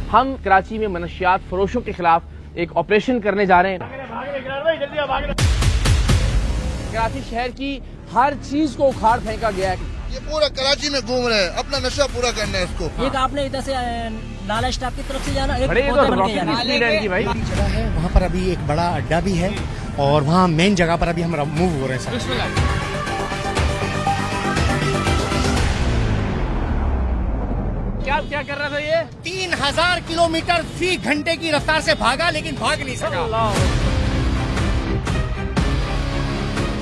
हम कराची में मनशियात फरोशों के खिलाफ एक ऑपरेशन करने जा रहे हैं। कराची शहर की हर चीज को उखाड़ फेंका गया है। ये पूरा कराची में घूम रहे हैं, अपना नशा पूरा करना है इसको। एक आपने इधर से नाला स्टाफ की तरफ से जाना, एक भाई जगह है वहाँ पर अभी एक बड़ा अड्डा भी है और वहाँ मेन जगह पर अभी हम मूव हो रहे हैं सर। क्या कर रहा था ये? 3000 किलोमीटर फी घंटे की रफ्तार से भागा लेकिन भाग नहीं सका।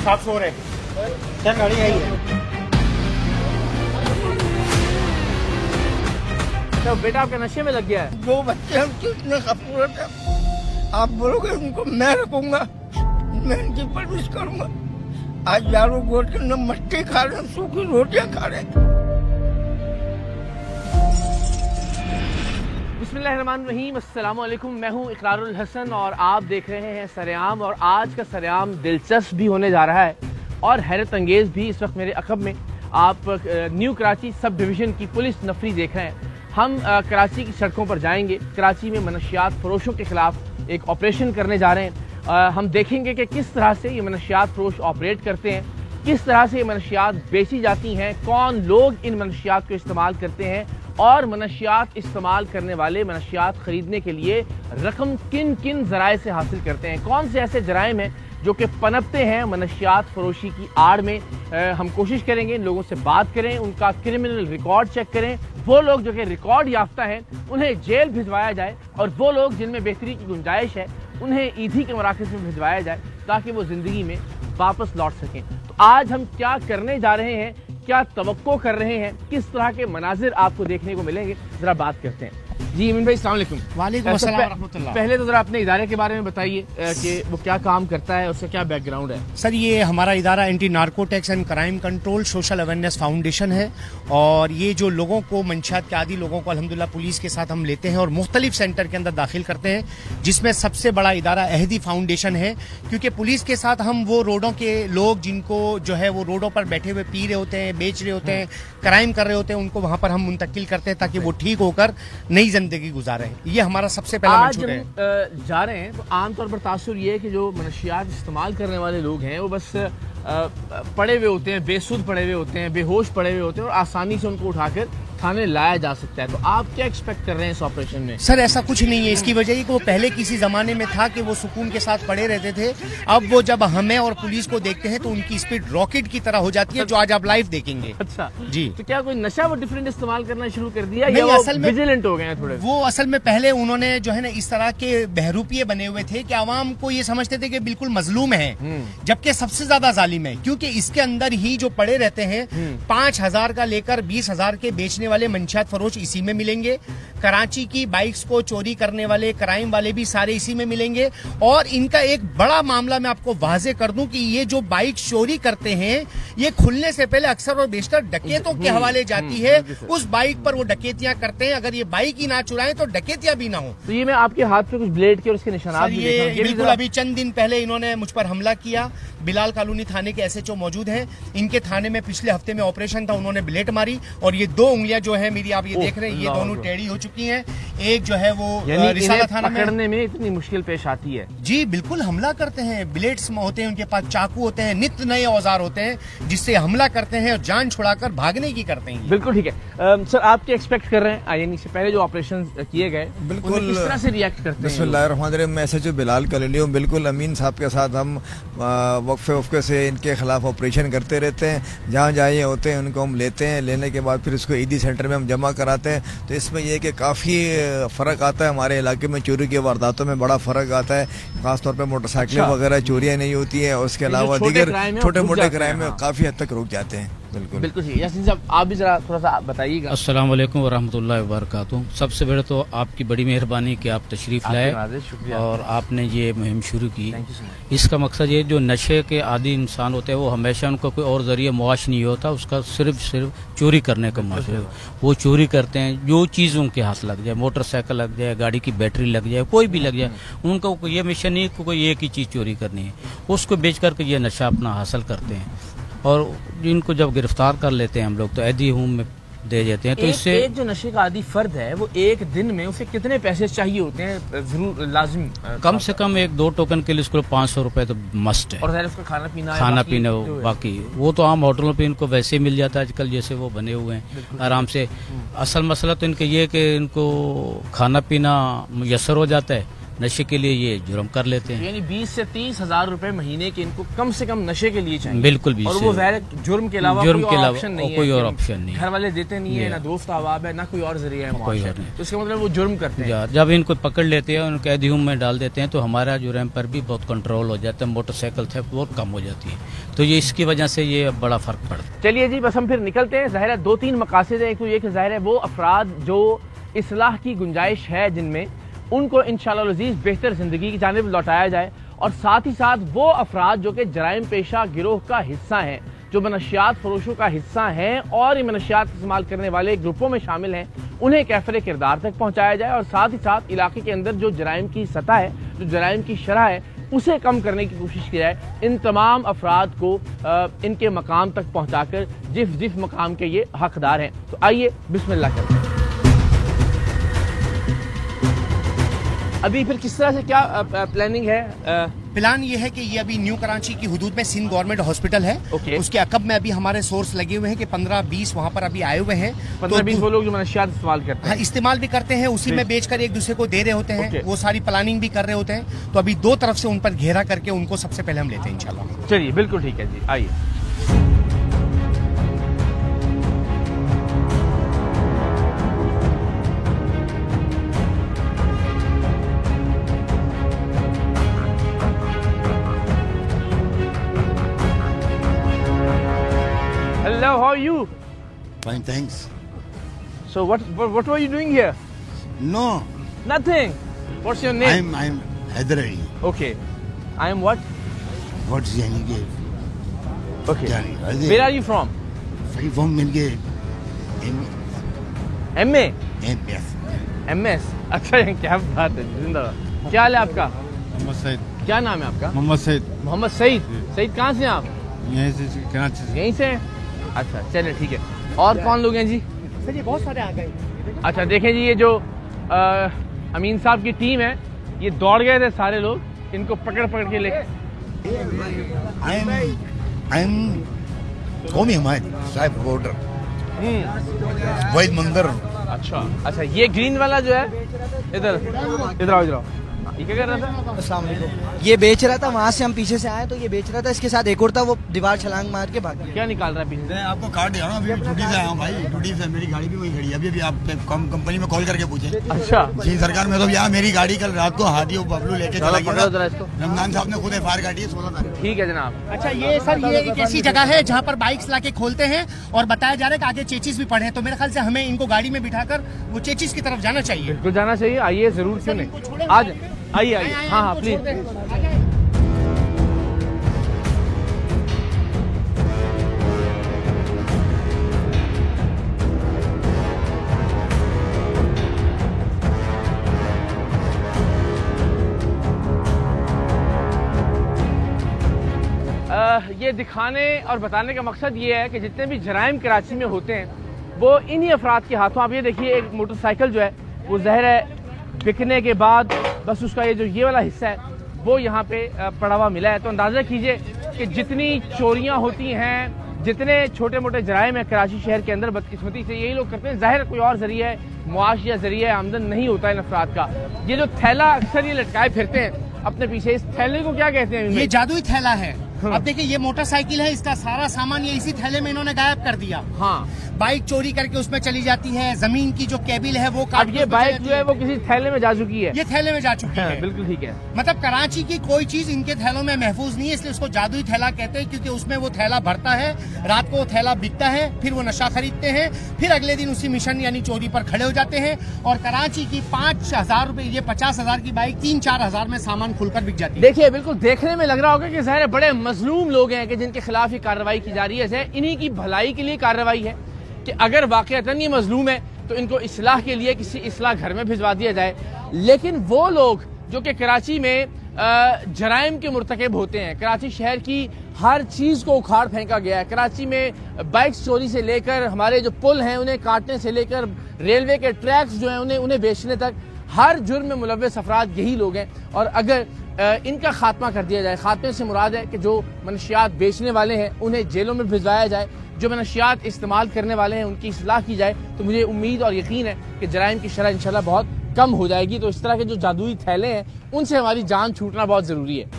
साफ सो रहे क्या गाड़ी आई है? तो बेटा आपके नशे में लग गया है। 2 बच्चे हम कितने खूबसूरत है, आप बोलोगे उनको मैं रखूंगा, मैं इनकी परवरिश करूंगा। आज यारों गोट के न मट्टी खा रहे हैं, सूखी रोटियां खा रहे हैं। बिस्मिल्लाहिर्रहमानिर्रहीम, अस्सलाम वालेकुम। मैं हूं इकरारुल हसन और आप देख रहे हैं सरेआम। और आज का सरेआम दिलचस्प भी होने जा रहा है और हैरत अंगेज भी। इस वक्त मेरे अक़ब में आप न्यू कराची सब डिवीज़न की पुलिस नफरी देख रहे हैं। हम कराची की सड़कों पर जाएंगे। कराची में मनशियात फरोशों के खिलाफ एक ऑपरेशन करने जा रहे हैं। हम देखेंगे कि किस तरह से ये मनशियात फरोश ऑपरेट करते हैं, किस तरह से ये मनशियात बेची जाती हैं, कौन लोग इन मनशियात को इस्तेमाल करते हैं और मनशियात इस्तेमाल करने वाले मनशियात खरीदने के लिए रकम किन किन ज़राए से हासिल करते हैं, कौन से ऐसे जराइम हैं जो कि पनपते हैं मनशियात फरोशी की आड़ में। हम कोशिश करेंगे इन लोगों से बात करें, उनका क्रिमिनल रिकॉर्ड चेक करें। वो लोग जो कि रिकॉर्ड याफ्ता हैं उन्हें जेल भिजवाया जाए और वो लोग जिनमें बेहतरी की गुंजाइश है उन्हें ईदी के मराकज़ में भिजवाया जाए ताकि वो ज़िंदगी में वापस लौट सकें। तो आज हम क्या करने जा रहे हैं, क्या तवक्को कर रहे हैं, किस तरह के मनाजिर आपको देखने को मिलेंगे, जरा बात करते हैं। जी अमीन भाई, अस्सलाम वालेकुम। वालेकुम अस्सलाम व रहमतुल्लाह। पहले तो जरा अपने इदारे के बारे में बताइए कि वो क्या काम करता है, उसका क्या बैकग्राउंड है। सर ये हमारा इदारा anti narcotics and crime control social awareness foundation है और ये जो लोगों को मंशियात के आदी लोगों को अल्हम्दुलिल्लाह पुलिस के साथ हम लेते हैं और मुख्तलिफ सेंटर के अंदर दाखिल करते हैं, जिसमें सबसे बड़ा इदारा अहदी फाउंडेशन है। क्योंकि पुलिस के साथ हम वो रोडों के लोग जिनको जो है वो रोडों पर बैठे हुए पी रहे होते हैं, बेच रहे होते हैं, क्राइम कर रहे होते हैं, उनको वहां पर हम मुंतकिल करते हैं ताकि वो ठीक होकर नई जिंदगी गुजारे। ये हमारा सबसे पहला मंशूर है। जा रहे हैं तो आमतौर पर तासुर ये है कि जो मनशियात इस्तेमाल करने वाले लोग हैं वो बस पड़े हुए होते हैं, बेसुध पड़े हुए होते हैं, बेहोश पड़े हुए होते हैं और आसानी से उनको उठाकर थाने लाया जा सकता है। तो आप क्या एक्सपेक्ट कर रहे हैं इस ऑपरेशन में? सर ऐसा कुछ नहीं है। इसकी वजह ही कि वो पहले किसी जमाने में था कि वो सुकून के साथ पड़े रहते थे। अब वो जब हमें और पुलिस को देखते हैं तो उनकी स्पीड रॉकेट की तरह हो जाती है, जो आज आप लाइव देखेंगे। अच्छा जी। तो क्या कोई नशा वो डिफरेंट इस्तेमाल करना शुरू कर दिया या वो असल में विजिलेंट हो गए हैं थोड़े? वो असल में पहले उन्होंने जो है ना इस तरह के बहरूपिये बने हुए थे कि आवाम को ये समझते थे कि बिल्कुल मजलूम है, जबकि सबसे ज्यादा जालिम है। क्योंकि इसके अंदर ही जो पड़े रहते हैं 5000 का लेकर 20,000 के बेचने वाले मंशियात फरोश इसी में मिलेंगे। कराची की बाइक्स को चोरी करने वाले क्राइम वाले भी सारे इसी में मिलेंगे। और इनका एक बड़ा मामला मैं आपको वाजे कर दूं कि ये जो बाइक चोरी करते हैं ये खुलने से पहले अक्सर और बेशतर डकैतों के हवाले जाती है। उस बाइक पर वो डकैतियां करते हैं। अगर ये बाइक ही ना चुराएं तो डकैतियां भी ना हो। तो ये मैं आपके हाथ पे कुछ ब्लेड के और उसके निशानात भी देख रहा हूं। ये बिल्कुल अभी चंद दिन पहले इन्होंने मुझ पर हमला किया। बिलाल कॉलोनी थाने के SHO मौजूद हैं। इनके थाने में पिछले हफ्ते में ऑपरेशन था, उन्होंने ब्लेड मारी और ये 2 उंगलियां जो है मेरी आप ये देख रहे हैं ये दोनों टेढ़ी हो चुकी हैं। एक जो है वो रिसाला थाना में पकड़ने में इतनी मुश्किल पेश आती है। जी बिल्कुल हमला करते हैं। ब्लेड्स होते हैं उनके पास, चाकू होते हैं, नित्य नए औजार होते हैं जिससे हमला करते हैं और जान छुड़ाकर भागने की करते हैं। बिल्कुल ठीक है। सर आप क्या एक्सपेक्ट कर रहे हैं, यानी से पहले जो ऑपरेशन किए गए बिल्कुल किस तरह से रिएक्ट करते हैं? बिस्मिल्लाहिर्रहमानिर्रहीम। मैं SHO बिलाल कॉलोनी हूं। बिल्कुल अमीन साहब के साथ हम वक्फे से इनके खिलाफ ऑपरेशन करते रहते हैं। जहाँ जहाँ ये होते हैं उनको हम लेते हैं, लेने के बाद फिर इसको ईदी सेंटर में हम जमा कराते हैं। तो इसमें यह कि काफ़ी फ़र्क आता है। हमारे इलाके में चोरी की वारदातों में बड़ा फ़र्क आता है। खासतौर पर मोटरसाइकिलें वगैरह चोरियाँ नहीं होती हैं और उसके अलावा दीगर छोटे मोटे क्राइम में काफ़ी हद तक रुक जाते हैं। बिल्कुल बिल्कुल ठीक है। यासीन साहब आप भी जरा थोड़ा सा बताइएगा। अस्सलाम वालेकुम वरहमतुल्लाहि वबरकातुहू। सबसे पहले तो आपकी बड़ी मेहरबानी कि आप तशरीफ लाए और आपने ये मुहिम शुरू की। इसका मकसद ये जो नशे के आदी इंसान होते हैं वो हमेशा उनको कोई और जरिए मुआश नहीं होता, उसका सिर्फ चोरी करने का मुआश है। वो चोरी करते हैं, जो चीज़ उनके हाथ लग जाए, मोटरसाइकिल लग जाए, गाड़ी की बैटरी लग जाए, कोई भी लग जाए, उनका ये मिशन नहीं कि कोई एक ही चीज़ चोरी करनी है, उसको बेच करके ये नशा अपना हासिल करते हैं। और इनको जब गिरफ्तार कर लेते हैं हम लोग तो ऐदी हूँ में दे देते हैं। तो इससे एक जो नशे का आदी फर्द है वो एक दिन में उसे कितने पैसे चाहिए होते हैं जरूर लाजिम? कम से कम 1-2 टोकन के लिए उसको 500 रुपए तो मस्ट है। और ज़ाहिर उसका खाना पीना बाकी वो तो आम होटलों पे इनको वैसे ही मिल जाता है आजकल, जैसे वो बने हुए हैं आराम से। असल मसला तो इनका ये है कि इनको खाना पीना मुयसर हो जाता है, नशे के लिए ये जुर्म कर लेते हैं। यानी 20 से 30 हजार रुपए महीने के इनको कम से कम नशे के लिए चाहिए। बिल्कुल भी। और वो जुर्म के अलावा कोई और ऑप्शन नहीं है। घर वाले देते नहीं है, ना दोस्त अहबाब है, ना कोई और जरिया है मुआशरे। तो इसका मतलब वो जुर्म करते हैं। जब इनको पकड़ लेते हैं, उनको कैदी में डाल देते हैं, तो हमारा जुर्म पर भी बहुत कंट्रोल हो जाता है, मोटरसाइकिल थेफ्ट बहुत कम हो जाती है। तो ये इसकी वजह से ये बड़ा फर्क पड़ता है। चलिए जी, बस हम फिर निकलते हैं। ज़ाहिर है 2-3 मकासद है। एक तो ये कि ज़ाहिर है वो अफराद जो इस्लाह की गुंजाइश है जिनमें, उनको इंशाअल्लाह अज़ीज़ बेहतर ज़िंदगी की जानिब लौटाया जाए, और साथ ही साथ वो अफराद जो कि जराइम पेशा गिरोह का हिस्सा हैं, जो मनशियात फरोशों का हिस्सा हैं और ये मनशियात इस्तेमाल करने वाले ग्रुपों में शामिल हैं, उन्हें कैफरे किरदार तक पहुँचाया जाए। और साथ ही साथ इलाके के अंदर जो जराइम की सतह है, जो जराइम की शरह है, उसे कम करने की कोशिश की जाए। इन तमाम अफराद को इनके मकाम तक पहुँचाकर जिस मकाम के ये हकदार हैं। तो आइए बिस्मिल्लाह करते हैं। अभी फिर किस तरह से क्या प्लानिंग है? प्लान ये है कि ये अभी न्यू कराची की हुदूद में सिंध गवर्नमेंट हॉस्पिटल है। उसके अकब में अभी हमारे सोर्स लगे हुए हैं कि 15-20 वहाँ पर अभी आए हुए हैं। 15-20 वो लोग जो मनशियात इस्तेमाल करते हैं? इस्तेमाल भी करते हैं, उसी में बेचकर एक दूसरे को दे रहे होते हैं। वो सारी प्लानिंग भी कर रहे होते हैं। तो अभी 2 तरफ से उन पर घेरा करके उनको सबसे पहले हम लेते हैं इंशाल्लाह। चलिए, बिल्कुल ठीक है जी, आइए। Hello, how are you? Fine, thanks. So what were you doing here? No. Nothing. What's your name? I'm Hyderali. Okay. I am what? What's your name? Okay. Jani. Where are you from? I'm from MA. MA? MS. MS. अच्छा, क्या बात है, जिंदाबाद। क्या हाल है आपका? मोहम्मद सईद। क्या नाम है आपका? मोहम्मद सईद। मोहम्मद सईद। सईद कहाँ से हैं आप? यहीं से, कराची से। यहीं से? अच्छा, चलिए ठीक है। और कौन लोग हैं जी? सर ये बहुत सारे आ गए। अच्छा, देखें जी, ये जो अमीन साहब की टीम है, ये दौड़ गए थे सारे लोग, इनको पकड़ के लेके। I'm कौमी हमारे साहिब बॉर्डर वैद मंदिर। अच्छा, ये ग्रीन वाला जो है, इधर आओ। ये क्या कर रहा था? अस्सलाम वालेकुम। ये बेच रहा था, वहाँ से हम पीछे से आए तो ये बेच रहा था। इसके साथ एक और था, वो दीवार छलांग मार के भाग गया। क्या निकाल रहा है पीछे? मैं आपको कार्ड दे रहा हूँ, अभी ड्यूटी से आया हूँ भाई, ड्यूटी से। मेरी गाड़ी भी वहीं खड़ी है, अभी आप कंपनी में कॉल करके पूछे। अच्छा जी सरकार, मैं तो यहाँ मेरी गाड़ी कल रात को हाथी और बबलू लेके चला गया। रमजान साहब ने खुद FIR काटी है 16 तारीख। ठीक है जनाब। अच्छा, ये सर ये एक ऐसी जगह है जहाँ पर बाइक्स लाके खोलते हैं और बताया जा रहा है कि आगे चेचिस भी पड़े हैं। तो मेरे ख्याल से हमें इनको गाड़ी में बिठाकर वो चेचिस की तरफ जाना चाहिए। बिल्कुल जाना चाहिए। आइए, जरूर, क्यों नहीं, आज आइए। हाँ, प्लीज। ये दिखाने और बताने का मकसद ये है कि जितने भी जराइम कराची में होते हैं वो इन्हीं अफराद के हाथों। आप ये देखिए, एक मोटरसाइकिल जो है वो ज़ाहिर है बिकने के बाद बस उसका ये वाला हिस्सा है वो यहाँ पे पड़ा हुआ मिला है। तो अंदाज़ा कीजिए कि जितनी चोरियाँ होती हैं, जितने छोटे मोटे जराइम है कराची शहर के अंदर, बदकिस्मती से यही लोग करते हैं। ज़ाहिर कोई और जरिया है, मुआश या जरिया आमदन नहीं होता है इन अफराद का। ये जो थैला अक्सर ये लटकाए फिरते हैं अपने पीछे, इस थैले को क्या कहते हैं? ये जादुई थैला है। अब देखिए, ये मोटरसाइकिल है, इसका सारा सामान ये इसी थैले में इन्होंने गायब कर दिया। हाँ, बाइक चोरी करके उसमें चली जाती है, जमीन की जो केबिल है वो अब ये बाइक जो है वो किसी थैले में जा चुकी है। ये थैले में जा चुकी है। बिल्कुल ठीक है। मतलब कराची की कोई चीज इनके थैलों में महफूज नहीं है, इसलिए उसको जादुई थैला कहते हैं, क्योंकि उसमें वो थैला भरता है, रात को वो थैला बिकता है, फिर वो नशा खरीदते हैं, फिर अगले दिन उसी मिशन यानी चोरी पर खड़े हो जाते हैं। और कराची की 5,000 रुपए, ये 50,000 की बाइक 3-4 हजार में सामान खुलकर बिक जाती है। देखिए, बिल्कुल देखने में लग रहा होगा कि ज़ाहिर बड़े मजलूम लोग हैं कि जिनके खिलाफ ये कार्रवाई की जा रही है। इन्हीं की भलाई के लिए कार्रवाई है कि अगर वाकईतन ये मजलूम है तो इनको इस्लाह के लिए किसी इस्लाह घर में भिजवा दिया जाए। लेकिन वो लोग जो कि कराची में जराइम के मुर्तकब होते हैं। कराची शहर की हर चीज़ को उखाड़ फेंका गया है। कराची में बाइक चोरी से लेकर हमारे जो पुल हैं उन्हें काटने से लेकर रेलवे के ट्रैक्स जो हैं उन्हें बेचने तक हर जुर्म में मुलव्वस अफराद यही लोग हैं। और अगर इनका खात्मा कर दिया जाए, खात्मे से मुराद है कि जो मनशियात बेचने वाले हैं उन्हें जेलों में भिजवाया जाए, जो मनशियात इस्तेमाल करने वाले हैं उनकी इस्लाह की जाए, तो मुझे उम्मीद और यकीन है कि जराइम की शरह इंशाल्लाह बहुत कम हो जाएगी। तो इस तरह के जो जादुई थैले हैं उनसे हमारी जान छूटना बहुत ज़रूरी है।